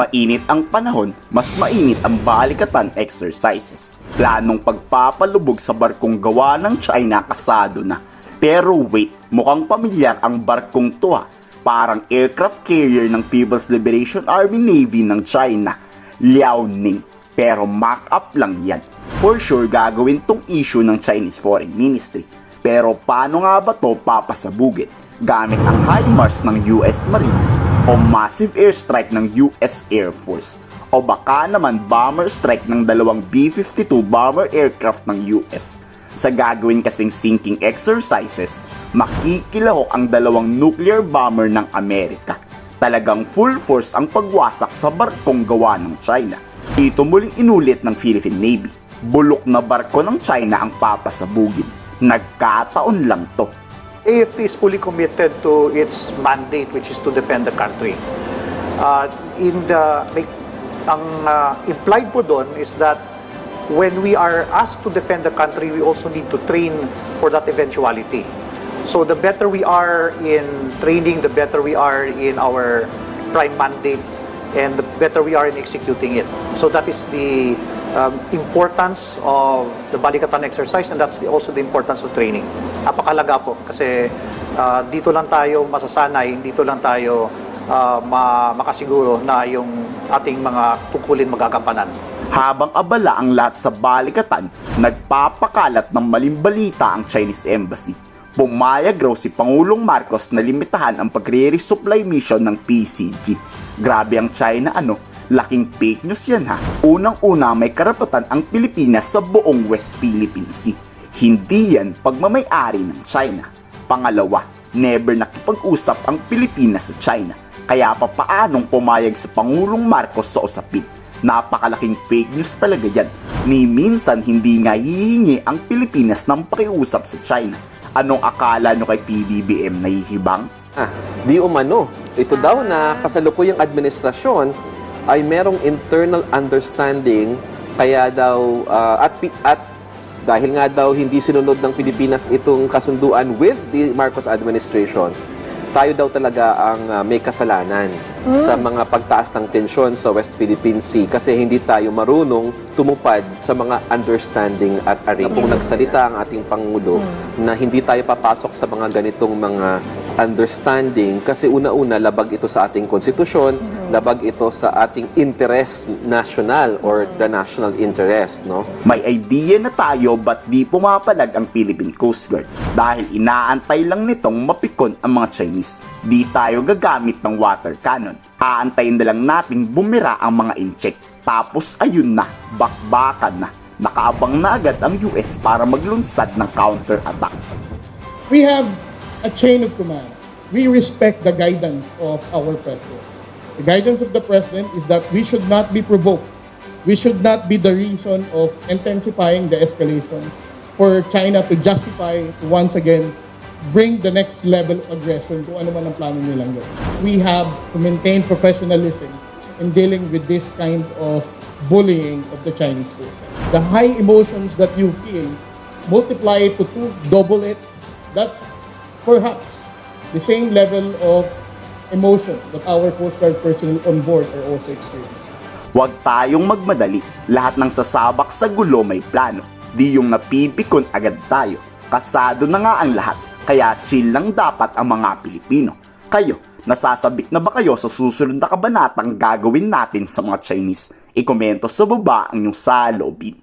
Mainit ang panahon, mas mainit ang balikatan exercises. Planong pagpapalubog sa barkong gawa ng China kasado na. Pero wait, mukhang pamilyar ang barkong to ha. Parang aircraft carrier ng People's Liberation Army Navy ng China, Liaoning. Pero mock-up lang yan. For sure gagawin tong issue ng Chinese Foreign Ministry. Pero paano nga ba to papasabugin? Gamit ang HIMARS ng US Marines o massive airstrike ng US Air Force o baka naman bomber strike ng dalawang B-52 bomber aircraft ng US. Sa gagawin kasing sinking exercises, makikilahok ang dalawang nuclear bomber ng Amerika. Talagang full force ang pagwasak sa barkong gawa ng China. Dito muling inulit ng Philippine Navy. Bulok na barko ng China ang papasabugin. Nagkataon lang to. AFP is fully committed to its mandate, which is to defend the country. Implied po doon is that when we are asked to defend the country, we also need to train for that eventuality. So the better we are in training, the better we are in our prime mandate, and the better we are in executing it. So that is the importance of the balikatan exercise, and that's also the importance of training. Napakalaga po kasi dito lang tayo masasanay, dito lang tayo makasiguro na yung ating mga tungkulin magagampanan. Habang abala ang lahat sa balikatan, nagpapakalat ng maling balita ang Chinese Embassy. Pumayag raw si Pangulong Marcos na limitahan ang pagre-resupply mission ng PCG. Grabe ang China laking fake news yan ha. Unang-una may karapatan ang Pilipinas sa buong West Philippine Sea. Hindi yan pagmamay-ari ng China. Pangalawa, never nakipag-usap ang Pilipinas sa China. Kaya paanong pumayag sa Pangulong Marcos sa usapin? Napakalaking fake news talaga yan. Ni minsan hindi nga hihingi ang Pilipinas ng pakiusap sa China. Anong akala nyo kay PBBM nahihibang? Di umano. Ito daw na kasalukuyang administrasyon ay merong internal understanding kaya daw at dahil nga daw hindi sinunod ng Pilipinas itong kasunduan with the Marcos administration, tayo daw talaga ang may kasalanan sa mga pagtaas ng tensyon sa West Philippine Sea kasi hindi tayo marunong tumupad sa mga understanding at arrangement. Kung nagsalita ang ating Pangulo na hindi tayo papasok sa mga ganitong mga understanding kasi una-una labag ito sa ating konstitusyon, labag ito sa ating interest national or the national interest, no? May idea na tayo ba't di pumapalag ang Philippine Coast Guard dahil inaantay lang nitong mapikon ang mga Chinese. Di tayo gagamit ng water cannon. Aantayin na lang nating bumira ang mga incheck. Tapos ayun na, bakbakan na. Nakaabang na agad ang US para maglunsad ng counter-attack. We have a chain of command. We respect the guidance of our president. The guidance of the president is that we should not be provoked. We should not be the reason of intensifying the escalation for China to justify, once again, bring the next level of aggression kung ano man ang plano nilang gawin. We have to maintain professionalism in dealing with this kind of bullying of the Chinese Coast Guard. The high emotions that you feel, multiply it to 2, double it, that's perhaps the same level of emotion that our Coast Guard personnel on board are also experiencing. Huwag tayong magmadali. Lahat ng sasabak sa gulo may plano. Di yung napipikon agad tayo. Kasado na nga ang lahat. Kaya chill lang dapat ang mga Pilipino. Kayo, nasasabik na ba kayo sa susunod na kabanatang gagawin natin sa mga Chinese? Ikomento sa baba ang inyong saloobin.